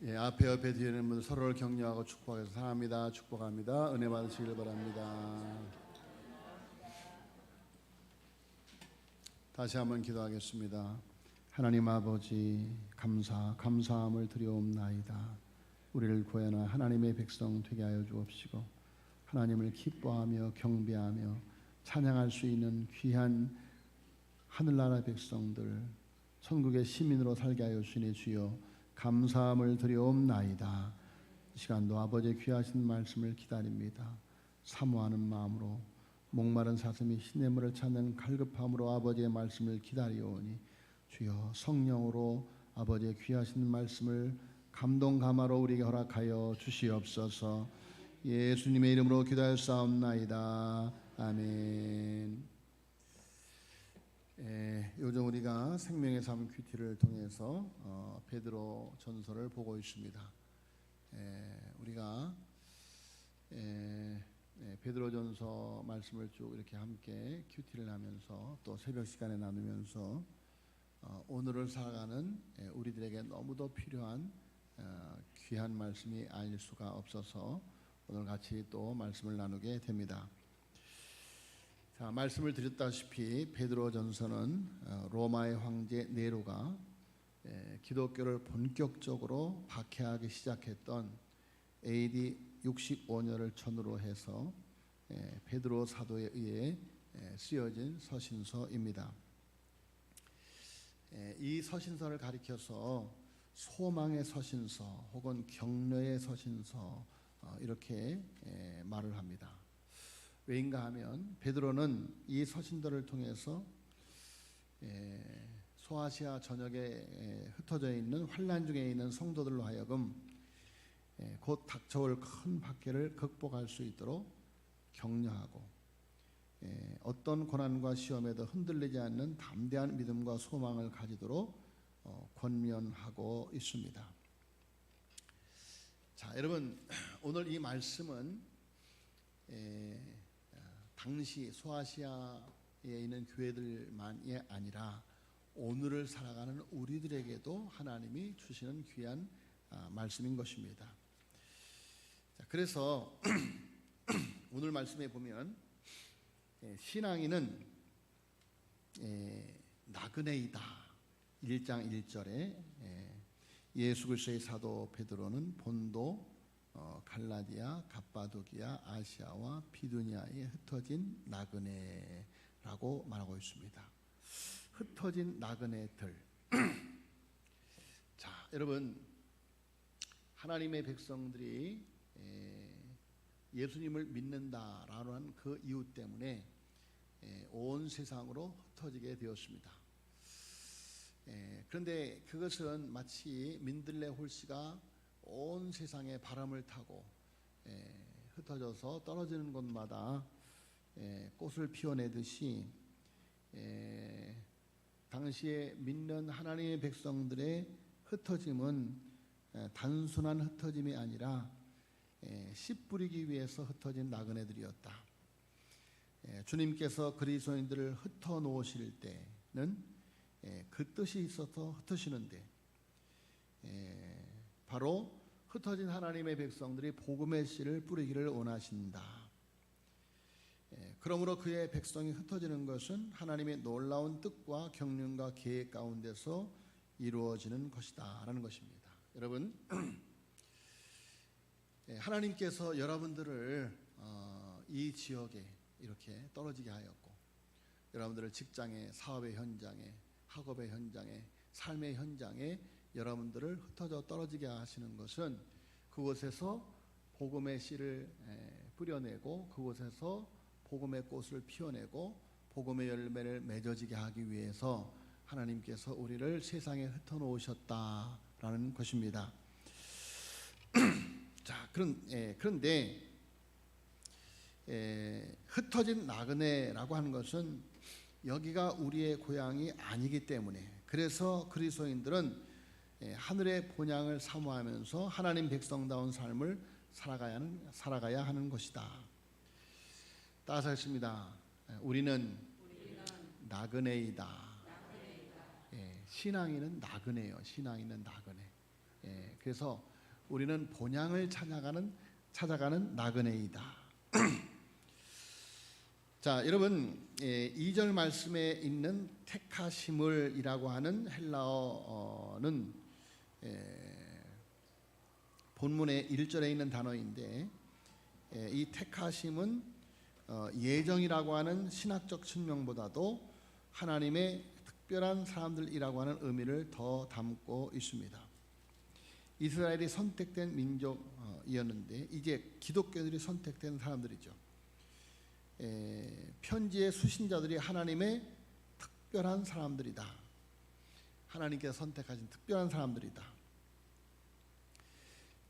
앞에 옆에 뒤에 있는 분들 서로를 격려하고 축복해서 사랑합니다. 축복합니다. 은혜 받으시길 바랍니다. 다시 한번 기도하겠습니다. 하나님 아버지 감사함을 드려옵나이다. 우리를 구하나 하나님의 백성 되게 하여 주옵시고 하나님을 기뻐하며 경배하며 찬양할 수 있는 귀한 하늘나라 백성들 천국의 시민으로 살게 하여 주시니 주여 감사함을 드려옵나이다. 이 시간도 아버지의 귀하신 말씀을 기다립니다. 사모하는 마음으로 목마른 사슴이 시냇물을 찾는 갈급함으로 아버지의 말씀을 기다리오니 주여 성령으로 아버지의 귀하신 말씀을 감동 감화로 우리에게 허락하여 주시옵소서. 예수님의 이름으로 기도하였사옵나이다. 아멘. 요즘 우리가 생명의 삶 큐티를 통해서 베드로 전서를 보고 있습니다. 우리가 베드로 전서 말씀을 쭉 이렇게 함께 큐티를 하면서 또 새벽 시간에 나누면서 오늘을 살아가는 우리들에게 너무도 필요한 귀한 말씀이 아닐 수가 없어서 오늘 같이 또 말씀을 나누게 됩니다. 자, 말씀을 드렸다시피 베드로 전서는 로마의 황제 네로가 기독교를 본격적으로 박해하기 시작했던 AD 65년을 전후로 해서 베드로 사도에 의해 쓰여진 서신서입니다. 이 서신서를 가리켜서 소망의 서신서 혹은 격려의 서신서 이렇게 말을 합니다. 왜인가 하면 베드로는 이 서신들을 통해서 소아시아 전역에 흩어져 있는 환난 중에 있는 성도들로 하여금 곧 닥쳐올 큰 박해를 극복할 수 있도록 격려하고 어떤 고난과 시험에도 흔들리지 않는 담대한 믿음과 소망을 가지도록 권면하고 있습니다. 자, 여러분, 오늘 이 말씀은 당시 소아시아에 있는 교회들만이 아니라 오늘을 살아가는 우리들에게도 하나님이 주시는 귀한 말씀인 것입니다. 자, 그래서 오늘 말씀에 보면 신앙인은 나그네이다. 1장 1절에 예수 그리스도의 사도 베드로는 본도, 갈라디아, 갑바도기아, 아시아와 비두니아에 흩어진 나그네라고 말하고 있습니다. 흩어진 나그네들. 자, 여러분, 하나님의 백성들이 예수님을 믿는다라는 그 이유 때문에 온 세상으로 흩어지게 되었습니다. 그런데 그것은 마치 민들레 홀씨가 온 세상에 바람을 타고 흩어져서 떨어지는 곳마다 꽃을 피워내듯이 당시에 믿는 하나님의 백성들의 흩어짐은 단순한 흩어짐이 아니라 씨 뿌리기 위해서 흩어진 나그네들이었다. 주님께서 그리스도인들을 흩어 놓으실 때는 그 뜻이 있어서 흩으시는데 바로 흩어진 하나님의 백성들이 복음의 씨를 뿌리기를 원하신다. 그러므로 그의 백성이 흩어지는 것은 하나님의 놀라운 뜻과 경륜과 계획 가운데서 이루어지는 것이다 라는 것입니다. 여러분, 하나님께서 여러분들을 이 지역에 이렇게 떨어지게 하였고 여러분들을 직장의 사업의 현장에 학업의 현장에 삶의 현장에 여러분들을 흩어져 떨어지게 하시는 것은 그곳에서 복음의 씨를 뿌려내고 그곳에서 복음의 꽃을 피워내고 복음의 열매를 맺어지게 하기 위해서 하나님께서 우리를 세상에 흩어놓으셨다라는 것입니다. 자, 그런데 흩어진 나그네라고 하는 것은 여기가 우리의 고향이 아니기 때문에 그래서 그리스도인들은 하늘의 본향을 사모하면서 하나님 백성다운 삶을 살아가야 하는 것이다. 따라서 했습니다. 우리는 나그네이다. 신앙인은 나그네예요. 신앙인은 나그네. 그래서 우리는 본향을 찾아가는 나그네이다. 자, 여러분, 2절 말씀에 있는 택하심을이라고 하는 헬라어는 본문의 1절에 있는 단어인데, 이 택하심은 예정이라고 하는 신학적 측면보다도 하나님의 특별한 사람들이라고 하는 의미를 더 담고 있습니다. 이스라엘이 선택된 민족이었는데 이제 기독교들이 선택된 사람들이죠. 편지의 수신자들이 하나님의 특별한 사람들이다. 하나님께서 선택하신 특별한 사람들이다.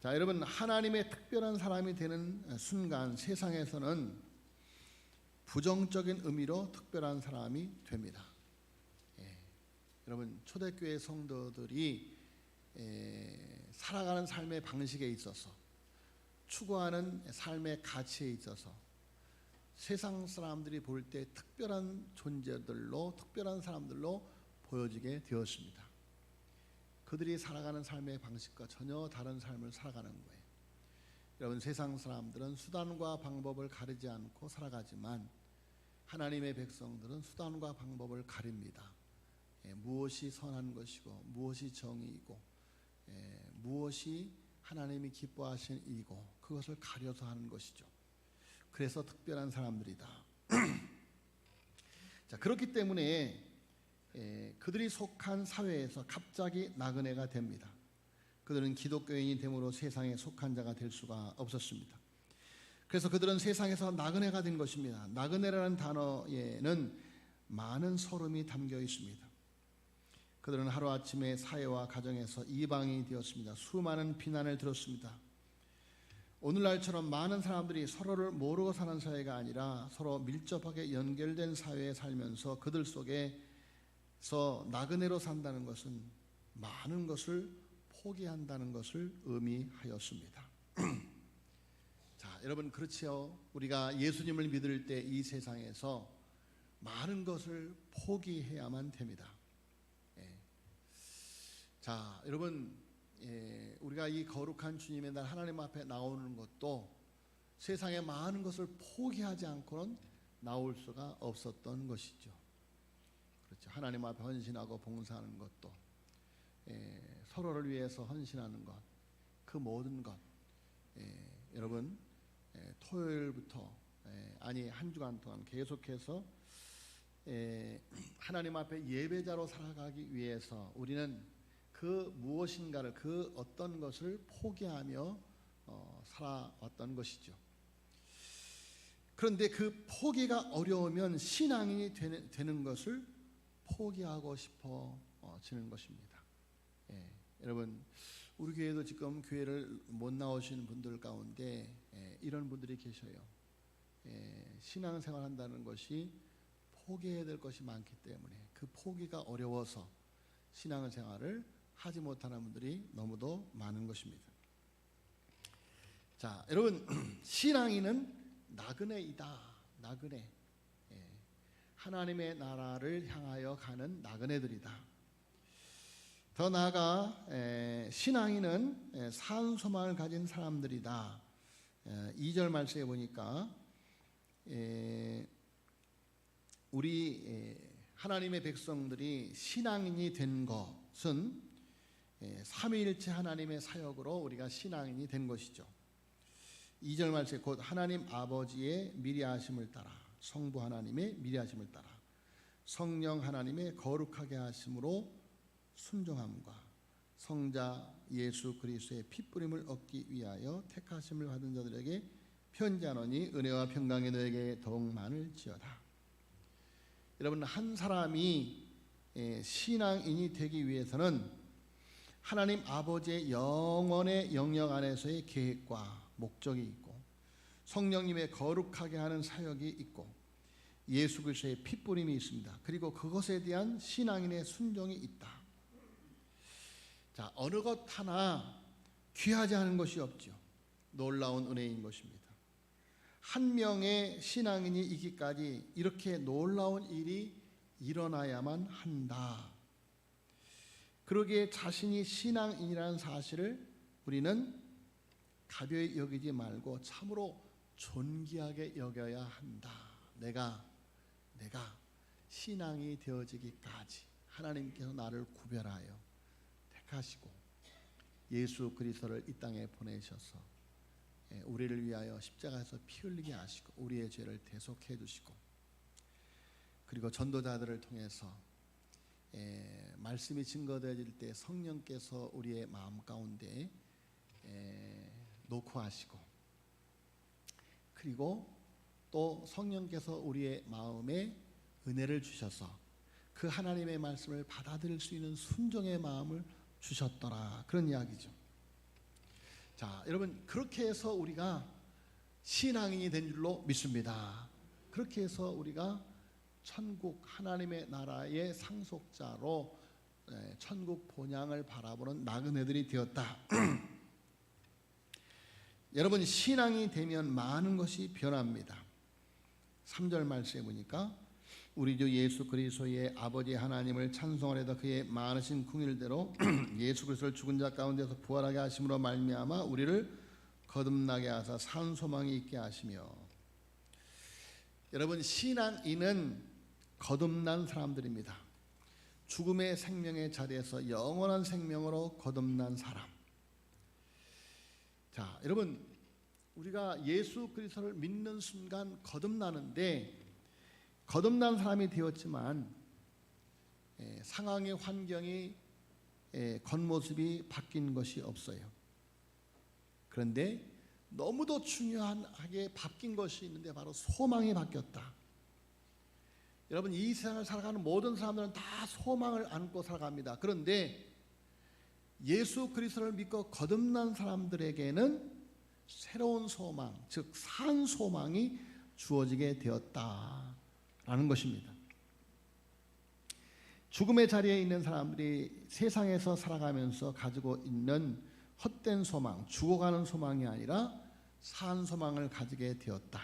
자, 여러분, 하나님의 특별한 사람이 되는 순간 세상에서는 부정적인 의미로 특별한 사람이 됩니다. 여러분, 초대교회 성도들이 살아가는 삶의 방식에 있어서, 추구하는 삶의 가치에 있어서 세상 사람들이 볼 때 특별한 존재들로, 특별한 사람들로 보여지게 되었습니다. 그들이 살아가는 삶의 방식과 전혀 다른 삶을 살아가는 거예요. 여러분, 세상 사람들은 수단과 방법을 가리지 않고 살아가지만 하나님의 백성들은 수단과 방법을 가립니다. 무엇이 선한 것이고 무엇이 정의이고 무엇이 하나님이 기뻐하시는 일이고 그것을 가려서 하는 것이죠. 그래서 특별한 사람들이다. 자, 그렇기 때문에 그들이 속한 사회에서 갑자기 나그네가 됩니다. 그들은 기독교인이 됨으로 세상에 속한 자가 될 수가 없었습니다. 그래서 그들은 세상에서 나그네가 된 것입니다. 나그네라는 단어에는 많은 서름이 담겨 있습니다. 그들은 하루아침에 사회와 가정에서 이방인이 되었습니다. 수많은 비난을 들었습니다. 오늘날처럼 많은 사람들이 서로를 모르고 사는 사회가 아니라 서로 밀접하게 연결된 사회에 살면서 그들 속에서 나그네로 산다는 것은 많은 것을 포기한다는 것을 의미하였습니다. 자, 여러분, 그렇지요. 우리가 예수님을 믿을 때 이 세상에서 많은 것을 포기해야만 됩니다. 자, 여러분, 우리가 이 거룩한 주님의 날 하나님 앞에 나오는 것도 세상의 많은 것을 포기하지 않고는 나올 수가 없었던 것이죠. 그렇죠. 하나님 앞에 헌신하고 봉사하는 것도, 서로를 위해서 헌신하는 것, 그 모든 것, 여러분, 토요일부터 아니 한 주간 동안 계속해서 하나님 앞에 예배자로 살아가기 위해서 우리는 그 무엇인가를, 그 어떤 것을 포기하며 살아왔던 것이죠. 그런데 그 포기가 어려우면 신앙인이 되는 것을 포기하고 싶어지는 것입니다. 여러분, 우리 교회도 지금 교회를 못 나오시는 분들 가운데 이런 분들이 계셔요. 신앙생활 한다는 것이 포기해야 될 것이 많기 때문에 그 포기가 어려워서 신앙생활을 하지 못하는 분들이 너무도 많은 것입니다. 자, 여러분, 신앙인은 나그네이다. 나그네. 하나님의 나라를 향하여 가는 나그네들이다. 더 나아가 신앙인은 산소망을 가진 사람들이다. 2절 말씀에 보니까 우리 하나님의 백성들이 신앙인이 된 것은 삼위일체 하나님의 사역으로 우리가 신앙인이 된 것이죠. 2절 말씀에 곧 하나님 아버지의 미리하심을 따라, 성부 하나님의 미리하심을 따라 성령 하나님의 거룩하게 하심으로 순종함과 성자 예수 그리스도의 핏부림을 얻기 위하여 택하심을 받은 자들에게 편지하노니 은혜와 평강이 너에게 더욱 많을지어다. 여러분, 한 사람이 신앙인이 되기 위해서는 하나님 아버지의 영원의 영역 안에서의 계획과 목적이 있고 성령님의 거룩하게 하는 사역이 있고 예수 그리스도의 핏부림이 있습니다. 그리고 그것에 대한 신앙인의 순종이 있다. 자, 어느 것 하나 귀하지 않은 것이 없죠. 놀라운 은혜인 것입니다. 한 명의 신앙인이 있기까지 이렇게 놀라운 일이 일어나야만 한다. 그러기에 자신이 신앙인이라는 사실을 우리는 가벼이 여기지 말고 참으로 존귀하게 여겨야 한다. 내가 신앙이 되어지기까지 하나님께서 나를 구별하여 택하시고 예수 그리스도를 이 땅에 보내셔서 우리를 위하여 십자가에서 피 흘리게 하시고 우리의 죄를 대속해 주시고 그리고 전도자들을 통해서 말씀이 증거되어질 때 성령께서 우리의 마음 가운데 녹화하시고 그리고 또 성령께서 우리의 마음에 은혜를 주셔서 그 하나님의 말씀을 받아들일 수 있는 순종의 마음을 주셨더라. 그런 이야기죠. 자, 여러분 그렇게 해서 우리가 신앙인이 된 줄로 믿습니다. 그렇게 해서 우리가 천국 하나님의 나라의 상속자로 천국 본향을 바라보는 나그네들이 되었다. 여러분 신앙이 되면 많은 것이 변합니다. 3절 말씀에 보니까 우리 주 예수 그리스도의 아버지 하나님을 찬송하려다 그의 많으신 긍휼대로 예수 그리스도를 죽은 자 가운데서 부활하게 하심으로 말미암아 우리를 거듭나게 하사 산 소망이 있게 하시며. 여러분 신앙인은 거듭난 사람들입니다. 죽음의 생명의 자리에서 영원한 생명으로 거듭난 사람. 자, 여러분 우리가 예수 그리스도를 믿는 순간 거듭나는데 거듭난 사람이 되었지만 상황의 환경이 겉모습이 바뀐 것이 없어요. 그런데 너무도 중요하게 바뀐 것이 있는데 바로 소망이 바뀌었다. 여러분 이 세상을 살아가는 모든 사람들은 다 소망을 안고 살아갑니다. 그런데 예수 그리스도를 믿고 거듭난 사람들에게는 새로운 소망, 즉 산 소망이 주어지게 되었다라는 것입니다. 죽음의 자리에 있는 사람들이 세상에서 살아가면서 가지고 있는 헛된 소망, 죽어가는 소망이 아니라 산 소망을 가지게 되었다.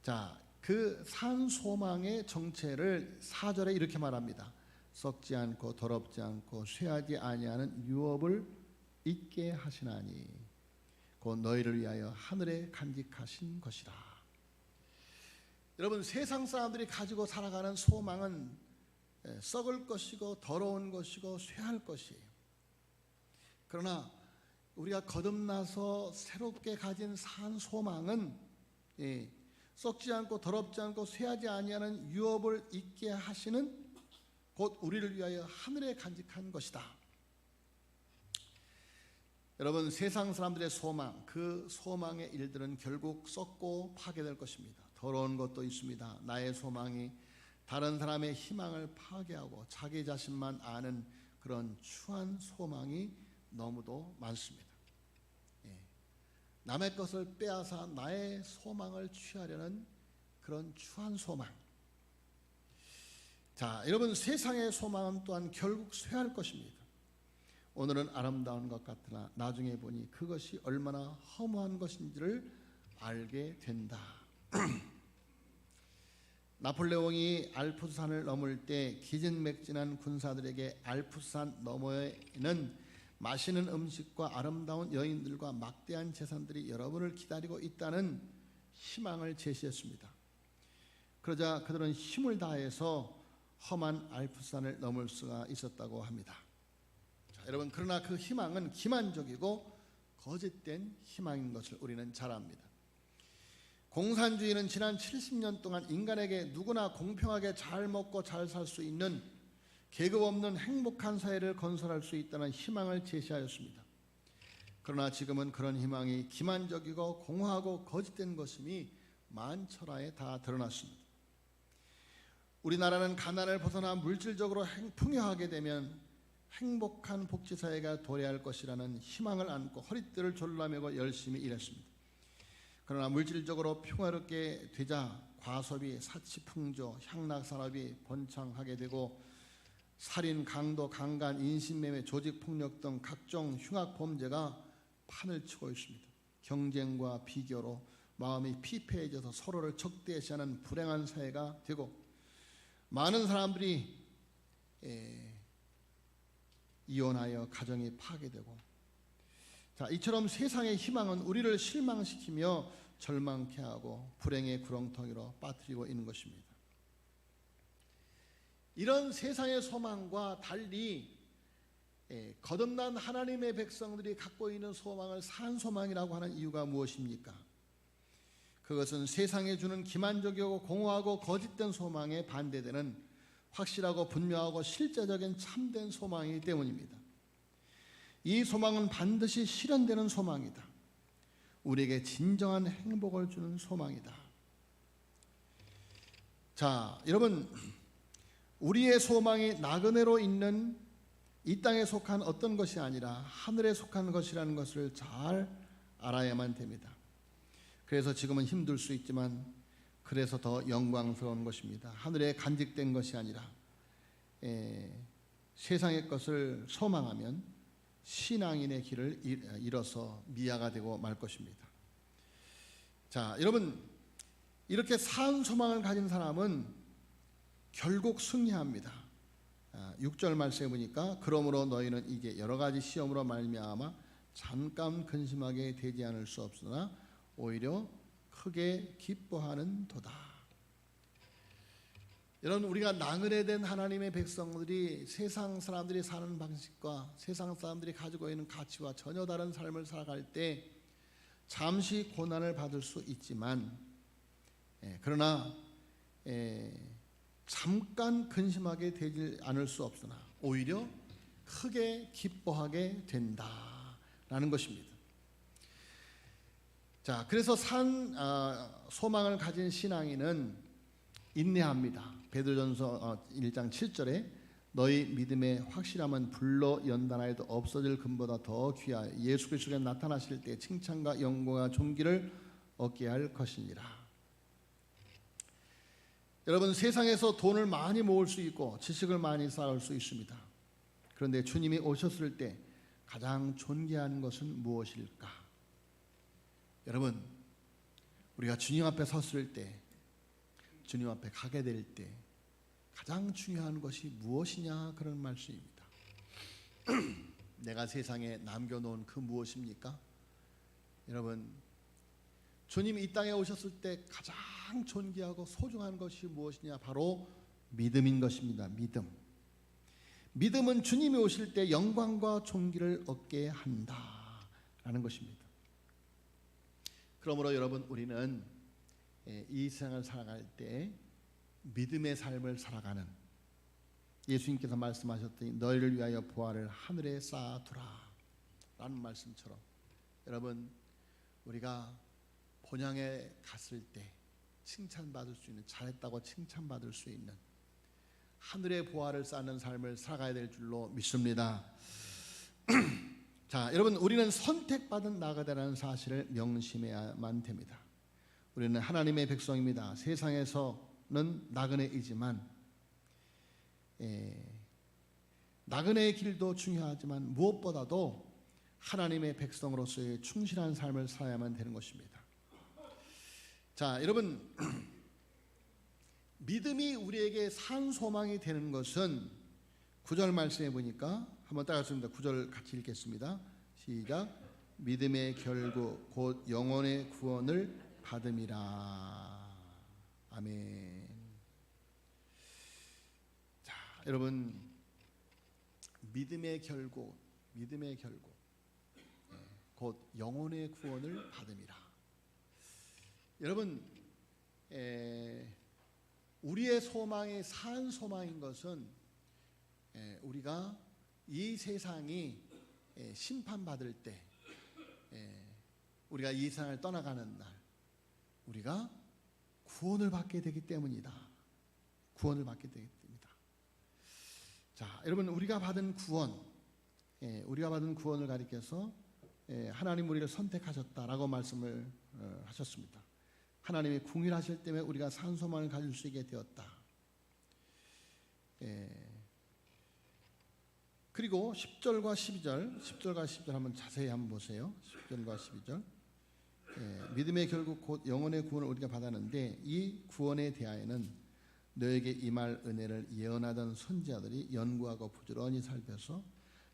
자, 그 산 소망의 정체를 4절에 이렇게 말합니다. 썩지 않고 더럽지 않고 쇠하지 아니하는 유업을 있게 하시나니 곧 너희를 위하여 하늘에 간직하신 것이라. 여러분 세상 사람들이 가지고 살아가는 소망은 썩을 것이고 더러운 것이고 쇠할 것이에요. 그러나 우리가 거듭나서 새롭게 가진 산 소망은 썩지 않고 더럽지 않고 쇠하지 아니하는 유업을 있게 하시는 곧 우리를 위하여 하늘에 간직한 것이다. 여러분 세상 사람들의 소망, 그 소망의 일들은 결국 썩고 파괴될 것입니다. 더러운 것도 있습니다. 나의 소망이 다른 사람의 희망을 파괴하고 자기 자신만 아는 그런 추한 소망이 너무도 많습니다. 남의 것을 빼앗아 나의 소망을 취하려는 그런 추한 소망. 자, 여러분 세상의 소망은 또한 결국 쇠할 것입니다. 오늘은 아름다운 것 같으나 나중에 보니 그것이 얼마나 허무한 것인지를 알게 된다. 나폴레옹이 알프스산을 넘을 때 기진맥진한 군사들에게 알프스산 너머에는 맛있는 음식과 아름다운 여인들과 막대한 재산들이 여러분을 기다리고 있다는 희망을 제시했습니다. 그러자 그들은 힘을 다해서 험한 알프스산을 넘을 수가 있었다고 합니다. 자, 여러분 그러나 그 희망은 기만적이고 거짓된 희망인 것을 우리는 잘 압니다. 공산주의는 지난 70년 동안 인간에게 누구나 공평하게 잘 먹고 잘 살 수 있는 계급 없는 행복한 사회를 건설할 수 있다는 희망을 제시하였습니다. 그러나 지금은 그런 희망이 기만적이고 공허하고 거짓된 것임이 만천하에 다 드러났습니다. 우리나라는 가난을 벗어나 물질적으로 풍요하게 되면 행복한 복지사회가 도래할 것이라는 희망을 안고 허리띠를 졸라매고 열심히 일했습니다. 그러나 물질적으로 평화롭게 되자 과소비, 사치풍조, 향락산업이 번창하게 되고 살인, 강도, 강간, 인신매매, 조직폭력 등 각종 흉악범죄가 판을 치고 있습니다. 경쟁과 비교로 마음이 피폐해져서 서로를 적대시하는 불행한 사회가 되고 많은 사람들이 이혼하여 가정이 파괴되고, 자, 이처럼 세상의 희망은 우리를 실망시키며 절망케 하고 불행의 구렁텅이로 빠뜨리고 있는 것입니다. 이런 세상의 소망과 달리 거듭난 하나님의 백성들이 갖고 있는 소망을 산소망이라고 하는 이유가 무엇입니까? 그것은 세상에 주는 기만적이고 공허하고 거짓된 소망에 반대되는 확실하고 분명하고 실제적인 참된 소망이기 때문입니다. 이 소망은 반드시 실현되는 소망이다. 우리에게 진정한 행복을 주는 소망이다. 자, 여러분, 우리의 소망이 나그네로 있는 이 땅에 속한 어떤 것이 아니라 하늘에 속한 것이라는 것을 잘 알아야만 됩니다. 그래서 지금은 힘들 수 있지만 그래서 더 영광스러운 것입니다. 하늘에 간직된 것이 아니라 세상의 것을 소망하면 신앙인의 길을 잃어서 미아가 되고 말 것입니다. 자, 여러분, 이렇게 산 소망을 가진 사람은 결국 승리합니다. 6절 말씀해 보니까 그러므로 너희는 이게 여러 가지 시험으로 말미암아 잠깐 근심하게 되지 않을 수 없으나 오히려 크게 기뻐하는 도다. 여러분, 우리가 나그네된 하나님의 백성들이 세상 사람들이 사는 방식과 세상 사람들이 가지고 있는 가치와 전혀 다른 삶을 살아갈 때 잠시 고난을 받을 수 있지만 그러나 잠깐 근심하게 되지 않을 수 없으나 오히려 크게 기뻐하게 된다라는 것입니다. 자, 그래서 소망을 가진 신앙인은 인내합니다. 베드로전서 1장 7절에 너희 믿음의 확실함은 불로 연단하여도 없어질 금보다 더 귀하여 예수 그리스도께 나타나실 때 칭찬과 영광과 존귀를 얻게 할 것이니라. 여러분, 세상에서 돈을 많이 모을 수 있고 지식을 많이 쌓을 수 있습니다. 그런데 주님이 오셨을 때 가장 존귀한 것은 무엇일까? 여러분, 우리가 주님 앞에 섰을 때, 주님 앞에 가게 될 때 가장 중요한 것이 무엇이냐, 그런 말씀입니다. 내가 세상에 남겨놓은 그 무엇입니까? 여러분, 주님이 이 땅에 오셨을 때 가장 존귀하고 소중한 것이 무엇이냐? 바로 믿음인 것입니다. 믿음은 주님이 오실 때 영광과 존귀를 얻게 한다라는 것입니다. 그러므로 여러분, 우리는 이 세상을 살아갈 때 믿음의 삶을 살아가는, 예수님께서 말씀하셨더니 너희를 위하여 보화를 하늘에 쌓아두라 라는 말씀처럼, 여러분, 우리가 본향에 갔을 때 칭찬받을 수 있는, 잘했다고 칭찬받을 수 있는 하늘의 보화를 쌓는 삶을 살아가야 될 줄로 믿습니다. 자, 여러분, 우리는 선택받은 나그네라는 사실을 명심해야만 됩니다. 우리는 하나님의 백성입니다. 세상에서는 나그네이지만 나그네의 길도 중요하지만 무엇보다도 하나님의 백성으로서의 충실한 삶을 살아야만 되는 것입니다. 자, 여러분, 믿음이 우리에게 산 소망이 되는 것은 9절 말씀해 보니까 한번 따라했습니다. 9절 같이 읽겠습니다. 시작. 믿음의 결국 곧 영혼의 구원을 받음이라. 아멘. 자, 여러분, 믿음의 결국 곧 영혼의 구원을 받음이라. 여러분, 우리의 소망이 산 소망인 것은 우리가 이 세상이 심판받을 때, 우리가 이 세상을 떠나가는 날 우리가 구원을 받게 되기 때문이다. 구원을 받게 되기 때문이다. 자, 여러분, 우리가 받은 구원을 가리켜서 하나님 우리를 선택하셨다라고 말씀을 하셨습니다. 하나님이 궁일하실 때문에 우리가 산 소망을 가질 수 있게 되었다. 그리고 10절과 12절 한번 자세히 한번 보세요. 10절과 12절. 믿음의 결국 곧 영혼의 구원을 우리가 받았는데 이 구원에 대하여는 너에게 임할 은혜를 예언하던 선지자들이 연구하고 부지런히 살펴서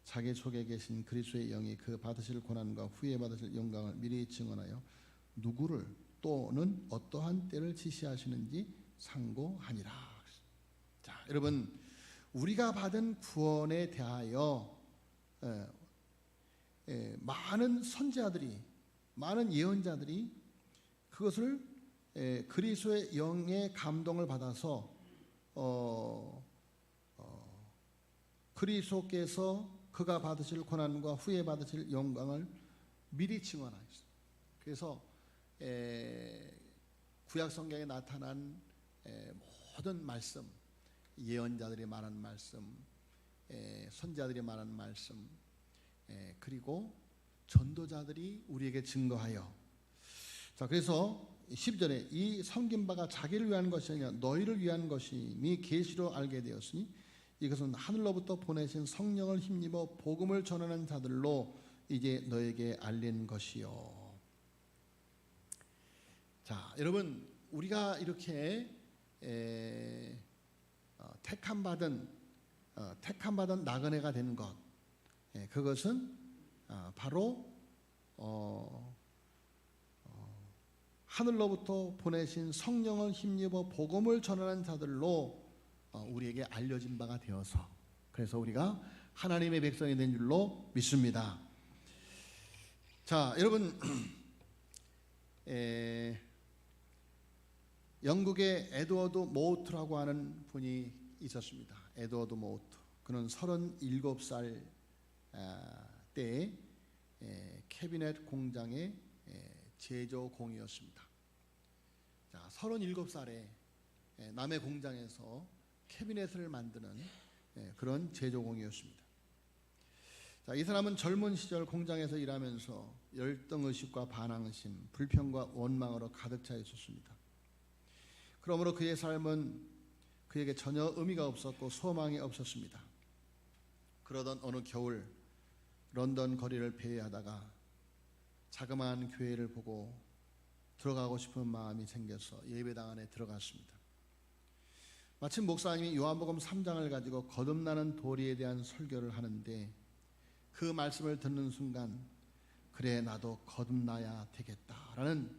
자기 속에 계신 그리스도의 영이 그 받으실 고난과 후에 받으실 영광을 미리 증언하여 누구를 또는 어떠한 때를 지시하시는지 상고하니라. 자, 여러분, 우리가 받은 구원에 대하여 많은 선지자들이, 많은 예언자들이 그것을 그리스도의 영의 감동을 받아서 그리스도께서 그가 받으실 고난과 후에 받으실 영광을 미리 증언하였습니다. 그래서 구약 성경에 나타난 모든 말씀, 예언자들이 말한 말씀, 선지자들이 말한 말씀, 그리고 전도자들이 우리에게 증거하여, 자, 그래서 12절에 이 섬긴 바가 자기를 위한 것이 아니라 너희를 위한 것임이 계시로 알게 되었으니 이것은 하늘로부터 보내신 성령을 힘입어 복음을 전하는 자들로 이제 너에게 알린 것이요. 자, 여러분, 우리가 이렇게 택함 받은 나그네가 된 것, 그것은 바로 하늘로부터 보내신 성령을 힘입어 복음을 전하는 자들로 우리에게 알려진 바가 되어서, 그래서 우리가 하나님의 백성이 된 줄로 믿습니다. 자, 여러분, 영국의 에드워드 모우트라고 하는 분이 있었습니다. 에드워드 모우트. 그는 37살 때에 캐비넷 공장의 제조공이었습니다. 자, 37살에 남의 공장에서 캐비넷을 만드는 그런 제조공이었습니다. 자, 이 사람은 젊은 시절 공장에서 일하면서 열등의식과 반항심, 불평과 원망으로 가득 차 있었습니다. 그러므로 그의 삶은 그에게 전혀 의미가 없었고 소망이 없었습니다. 그러던 어느 겨울 런던 거리를 배회하다가 자그마한 교회를 보고 들어가고 싶은 마음이 생겨서 예배당 안에 들어갔습니다. 마침 목사님이 요한복음 3장을 가지고 거듭나는 도리에 대한 설교를 하는데 그 말씀을 듣는 순간 그래 나도 거듭나야 되겠다라는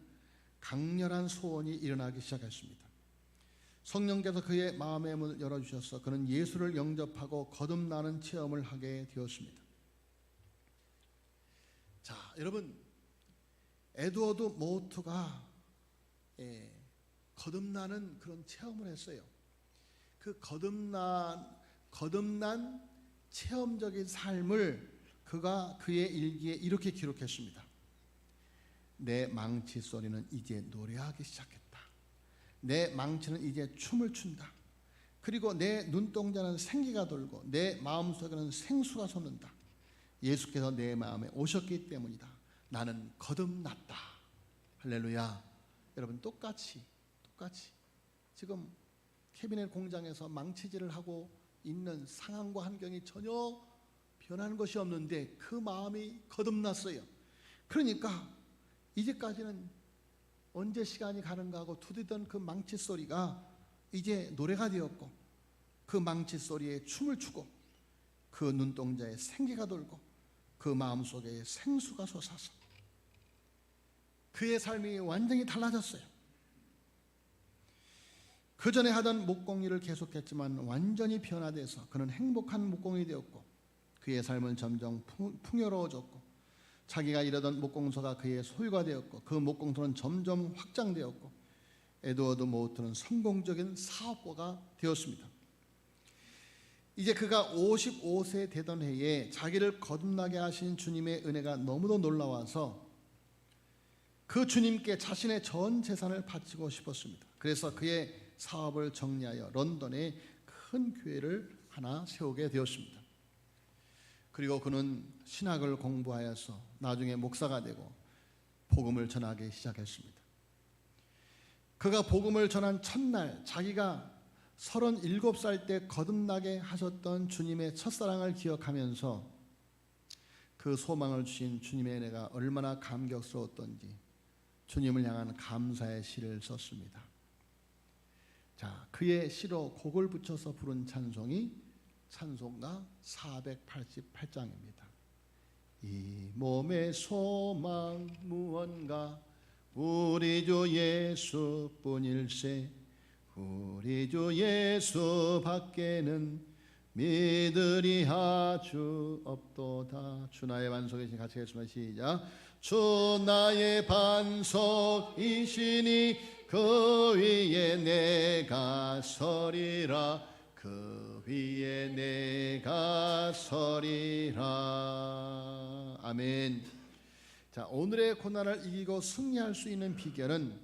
강렬한 소원이 일어나기 시작했습니다. 성령께서 그의 마음의 문을 열어주셔서 그는 예수를 영접하고 거듭나는 체험을 하게 되었습니다. 자, 여러분, 에드워드 모우트가 거듭나는 그런 체험을 했어요. 그 거듭난 체험적인 삶을 그가 그의 일기에 이렇게 기록했습니다. 내 망치 소리는 이제 노래하기 시작했다. 내 망치는 이제 춤을 춘다. 그리고 내 눈동자는 생기가 돌고 내 마음속에는 생수가 솟는다. 예수께서 내 마음에 오셨기 때문이다. 나는 거듭났다. 할렐루야. 여러분, 똑같이 지금 캐비넷 공장에서 망치질을 하고 있는 상황과 환경이 전혀 변하는 것이 없는데 그 마음이 거듭났어요. 그러니까 이제까지는 언제 시간이 가는가 하고 두드리던 그 망치 소리가 이제 노래가 되었고 그 망치 소리에 춤을 추고 그 눈동자에 생기가 돌고 그 마음속에 생수가 솟아서 그의 삶이 완전히 달라졌어요. 그 전에 하던 목공일을 계속했지만 완전히 변화돼서 그는 행복한 목공이 되었고 그의 삶은 점점 풍요로워졌고 자기가 일하던 목공소가 그의 소유가 되었고 그 목공소는 점점 확장되었고 에드워드 모우트는 성공적인 사업가가 되었습니다. 이제 그가 55세 되던 해에 자기를 거듭나게 하신 주님의 은혜가 너무도 놀라워서 그 주님께 자신의 전 재산을 바치고 싶었습니다. 그래서 그의 사업을 정리하여 런던에 큰 교회를 하나 세우게 되었습니다. 그리고 그는 신학을 공부하여서 나중에 목사가 되고 복음을 전하기 시작했습니다. 그가 복음을 전한 첫날 자기가 37살 때 거듭나게 하셨던 주님의 첫사랑을 기억하면서 그 소망을 주신 주님의 은혜가 얼마나 감격스러웠던지 주님을 향한 감사의 시를 썼습니다. 자, 그의 시로 곡을 붙여서 부른 찬송이 찬송가 488장입니다. 이 몸의 소망 무언가 우리 주 예수뿐일세. 우리 주 예수 밖에는 믿으리 아주 없도다. 주 나의 반석이시니 같이 하겠습니다. 시작. 주 나의 반석이시니 그 위에 내가 서리라. 그 위에 내가 서리라. 아멘. 자, 오늘의 고난을 이기고 승리할 수 있는 비결은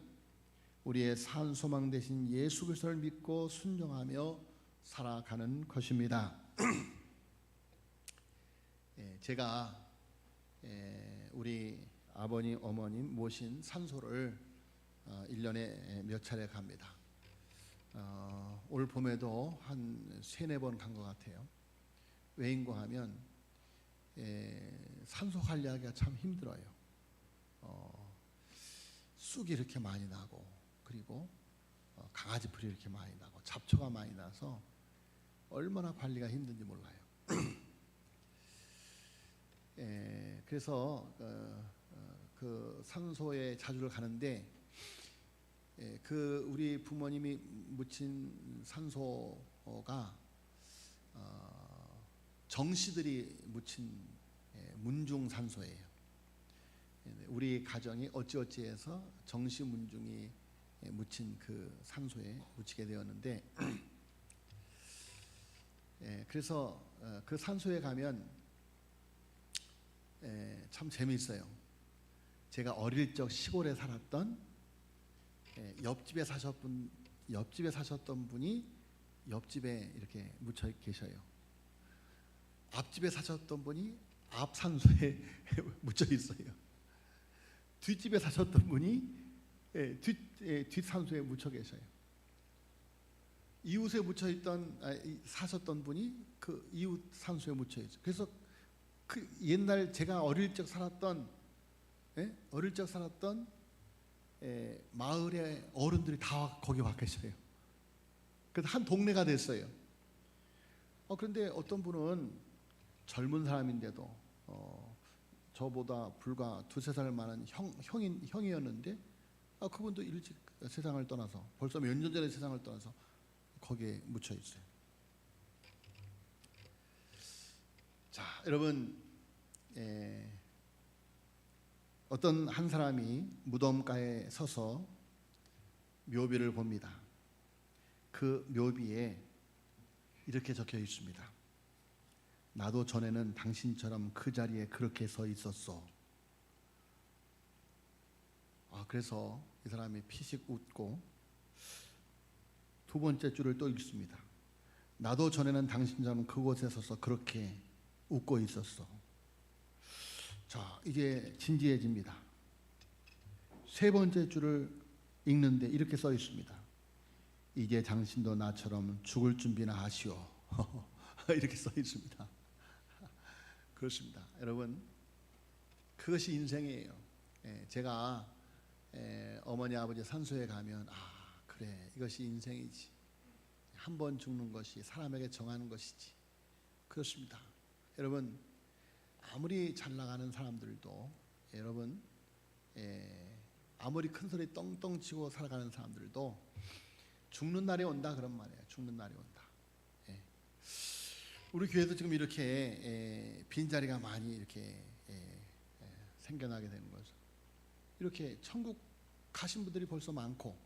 우리의 산 소망 되신 예수 그리스도를 믿고 순종하며 살아가는 것입니다. 제가 우리 아버님 어머님 모신 산소를 1년에 몇 차례 갑니다. 올 봄에도 한 3-4번 간 것 같아요. 왜인고 하면 산소 관리하기가 참 힘들어요. 쑥이 이렇게 많이 나고, 그리고 강아지 풀이 이렇게 많이 나고, 잡초가 많이 나서 얼마나 관리가 힘든지 몰라요. 그래서 그 산소에 자주 가는데, 그 우리 부모님이 묻힌 산소가 정씨들이 묻힌 문중 산소예요. 우리 가정이 어찌어찌해서 정씨 문중이 묻힌 그 산소에 묻히게 되었는데, 그래서 그 산소에 가면 참 재미있어요. 제가 어릴 적 시골에 살았던 옆집에 사셨던 분이 옆집에 이렇게 묻혀 계셔요. 앞집에 사셨던 분이 앞 산소에 묻혀 있어요. 뒷집에 사셨던 분이 뒷 산소에 묻혀 계셔요. 이웃에 사셨던 분이 그 이웃 산소에 묻혀 있어요. 그래서 그 옛날 제가 어릴 적 살았던 마을의 어른들이 다 거기 와 계셔요. 그래서 한 동네가 됐어요. 그런데 어떤 분은 젊은 사람인데도 저보다 불과 2-3살 많은 형이었는데, 그분도 일찍 세상을 떠나서 벌써 몇 년 전에 세상을 떠나서 거기에 묻혀 있어요. 자, 여러분, 어떤 한 사람이 무덤가에 서서 묘비를 봅니다. 그 묘비에 이렇게 적혀 있습니다. 나도 전에는 당신처럼 그 자리에 그렇게 서 있었어. 그래서 이 사람이 피식 웃고 2번째 줄을 또 읽습니다. 나도 전에는 당신처럼 그곳에 서서 그렇게 웃고 있었어. 자, 이제 진지해집니다. 3번째 줄을 읽는데 이렇게 써 있습니다. 이제 당신도 나처럼 죽을 준비나 하시오. 이렇게 써 있습니다. 그렇습니다. 여러분, 그것이 인생이에요. 제가 어머니 아버지 산소에 가면 그래, 이것이 인생이지. 한 번 죽는 것이 사람에게 정하는 것이지. 그렇습니다. 여러분, 아무리 잘 나가는 사람들도, 여러분, 아무리 큰 소리 떵떵 치고 살아가는 사람들도 죽는 날이 온다, 그런 말이에요. 죽는 날이 온다. 우리 교회도 지금 이렇게 빈자리가 많이 이렇게 생겨나게 되는 거죠. 이렇게 천국 가신 분들이 벌써 많고,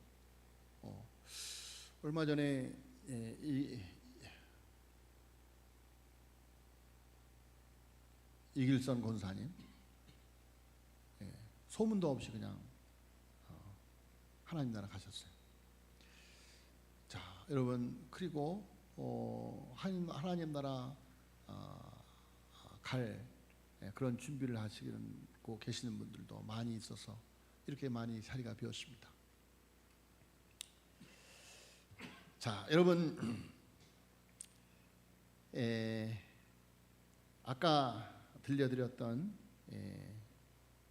얼마 전에 이길선 권사님, 소문도 없이 그냥 하나님 나라 가셨어요. 자, 여러분, 그리고 하나님 나라 갈 그런 준비를 하시고 계시는 분들도 많이 있어서 이렇게 많이 자리가 비었습니다. 자, 여러분, 아까 들려드렸던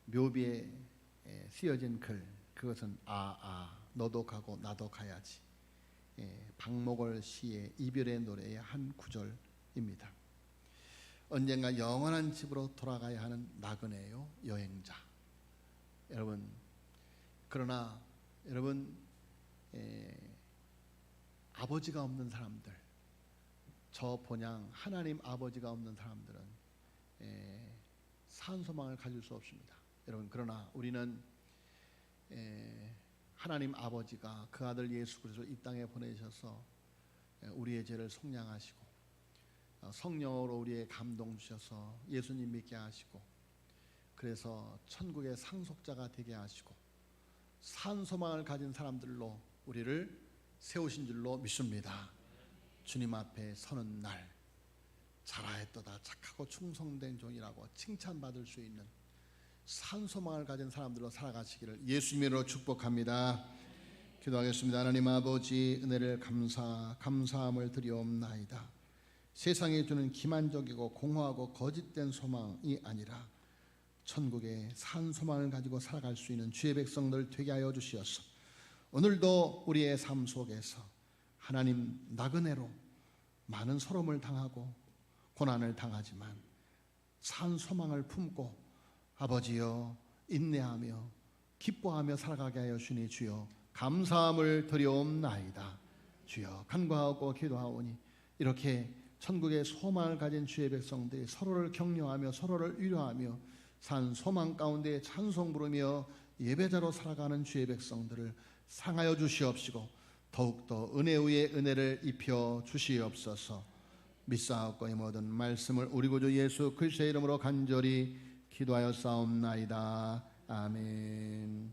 묘비에 쓰여진 글, 그것은 너도 가고 나도 가야지, 박목월 시의 이별의 노래의 한 구절 입니다. 언젠가 영원한 집으로 돌아가야 하는 나그네요, 여행자. 여러분, 그러나 여러분, 아버지가 없는 사람들, 저 본향 하나님 아버지가 없는 사람들은 산소망을 가질 수 없습니다. 여러분, 그러나 우리는 하나님 아버지가 그 아들 예수 그리스도를 이 땅에 보내셔서 우리의 죄를 속량하시고 성령으로 우리의 감동 주셔서 예수님 믿게 하시고, 그래서 천국의 상속자가 되게 하시고 산소망을 가진 사람들로 우리를 세우신 줄로 믿습니다. 주님 앞에 서는 날 잘하였도다 착하고 충성된 종이라고 칭찬받을 수 있는 산소망을 가진 사람들로 살아가시기를 예수님의 이름으로 축복합니다. 기도하겠습니다. 하나님 아버지, 은혜를 감사함을 드리옵나이다. 세상에 주는 기만적이고 공허하고 거짓된 소망이 아니라 천국의 산소망을 가지고 살아갈 수 있는 주의 백성들 되게 하여 주시옵소서. 오늘도 우리의 삶 속에서 하나님 나그네로 많은 서름을 당하고 고난을 당하지만 산소망을 품고 아버지여 인내하며 기뻐하며 살아가게 하여 주니 주여 감사함을 드리옵나이다. 주여 간구하고 기도하오니 이렇게 천국의 소망을 가진 주의 백성들이 서로를 격려하며 서로를 위로하며 산 소망 가운데 찬송 부르며 예배자로 살아가는 주의 백성들을 상하여 주시옵시고 더욱더 은혜 위에 은혜를 입혀 주시옵소서. 믿사옵고 이 모든 말씀을 우리 구주 예수 그리스도의 이름으로 간절히 기도하여 싸움나이다. 아멘.